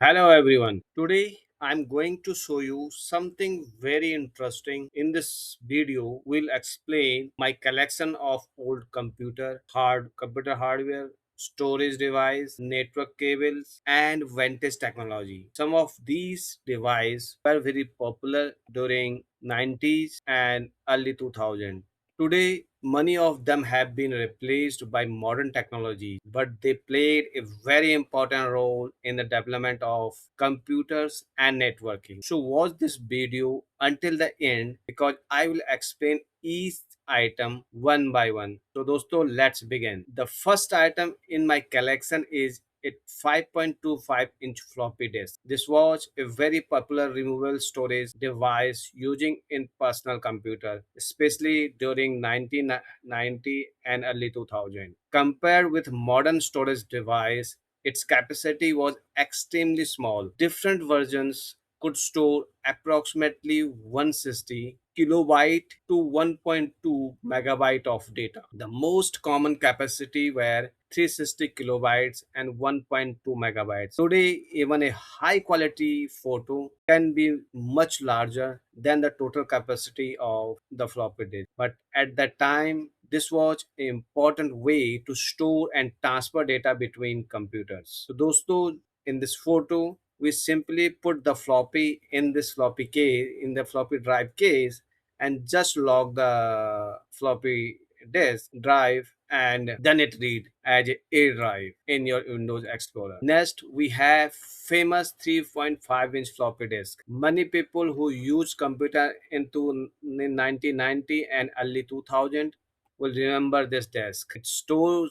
Hello everyone. Today I'm going to show you something very interesting. In this video, we'll explain my collection of old computer hardware, storage device, network cables, and vintage technology. Some of these devices were very popular during 90s and early 2000s. Today, many of them have been replaced by modern technology, but they played a very important role in the development of computers and networking. So, watch this video until the end because I will explain each item one by one. So, dosto, let's begin. The first item in my collection is a 5.25-inch floppy disk. This was a very popular removable storage device using in personal computer, especially during 1990 and early 2000. Compared with modern storage device, its capacity was extremely small. Different versions could store approximately 160 kilobyte to 1.2 megabyte of data. The most common capacity were 360 kilobytes and 1.2 megabytes. Today, even a high quality photo can be much larger than the total capacity of the floppy disk. But at that time, this was an important way to store and transfer data between computers. So, dosto, in this photo, we simply put the floppy in this floppy case, in the floppy drive case, and just lock the floppy disk drive, and then it read as a drive in your Windows Explorer. Next, we have famous 3.5-inch floppy disk. Many people who use computer into 1990 and early 2000 will remember this disk. Its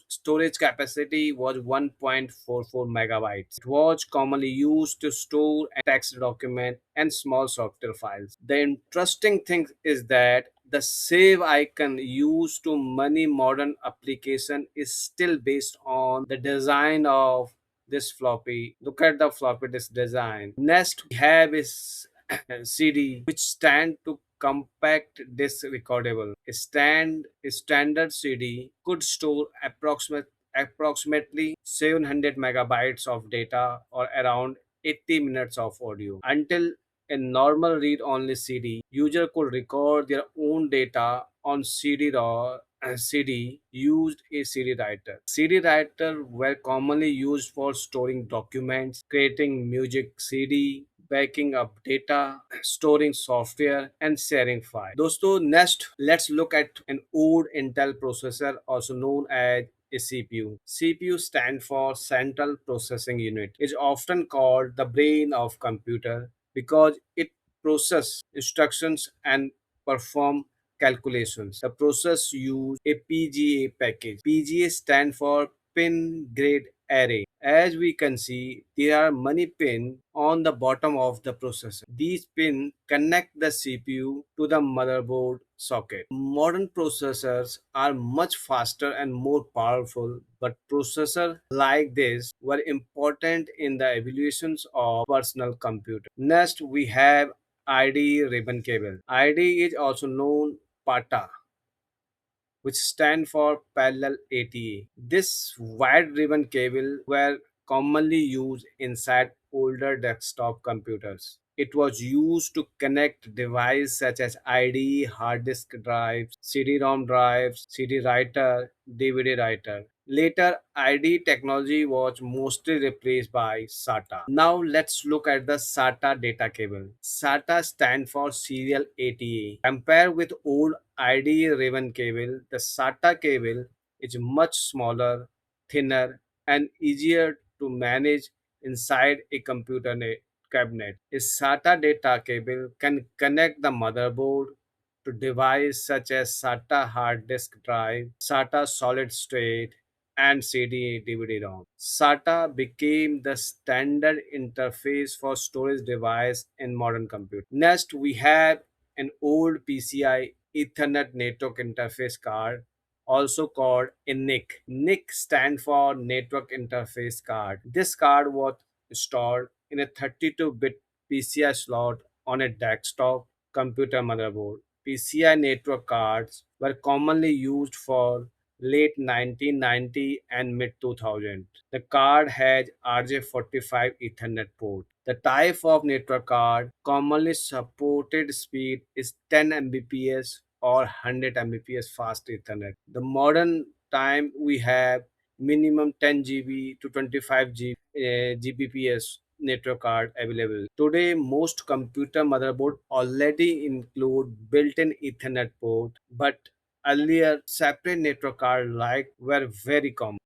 storage capacity was 1.44 megabytes. It was commonly used to store a text document and small software files. The interesting thing is that the save icon used to many modern application is still based on the design of this floppy. Look at the floppy disk design. Next, we have is CD, which stand to compact disc recordable. A standard CD could store approximately 700 megabytes of data or around 80 minutes of audio. Until a normal read-only CD, user could record their own data on CD-RAW CD used a CD writer. CD writer were commonly used for storing documents, creating music CD, backing up data, storing software, and sharing files. Dosto, next let's look at an old Intel processor, also known as a CPU. CPU stands for Central Processing Unit. It's often called the brain of computer because it processes instructions and perform calculations. The process use a PGA package. PGA stand for pin grade array. As we can see, there are many pins on the bottom of the processor. These pins connect the CPU to the motherboard socket. Modern processors are much faster and more powerful, but processors like this were important in the evolutions of personal computer. Next, we have IDE ribbon cable. IDE is also known PATA, which stand for parallel ATA. This wide ribbon cable were commonly used inside older desktop computers. It was used to connect devices such as IDE, hard disk drives, CD-ROM drives, CD writer, DVD writer. Later, ID technology was mostly replaced by SATA. Now let's look at the SATA data cable. SATA stands for serial ATA. Compared with old ID ribbon cable, the SATA cable is much smaller, thinner, and easier to manage inside a cabinet. A SATA data cable can connect the motherboard to devices such as SATA hard disk drive, SATA solid state, and CD DVD-ROM. SATA became the standard interface for storage device in modern computing. Next, we have an old PCI Ethernet network interface card, also called a NIC. NIC stands for Network Interface Card. This card was stored in a 32-bit PCI slot on a desktop computer motherboard. PCI network cards were commonly used for late 1990 and mid 2000. The card has RJ45 Ethernet port. The type of network card commonly supported speed is 10 Mbps or 100 Mbps fast Ethernet. The modern time we have minimum 10 GB to 25 Gbps network card available. Today, most computer motherboard already include built-in Ethernet port, but earlier separate network card like were very common.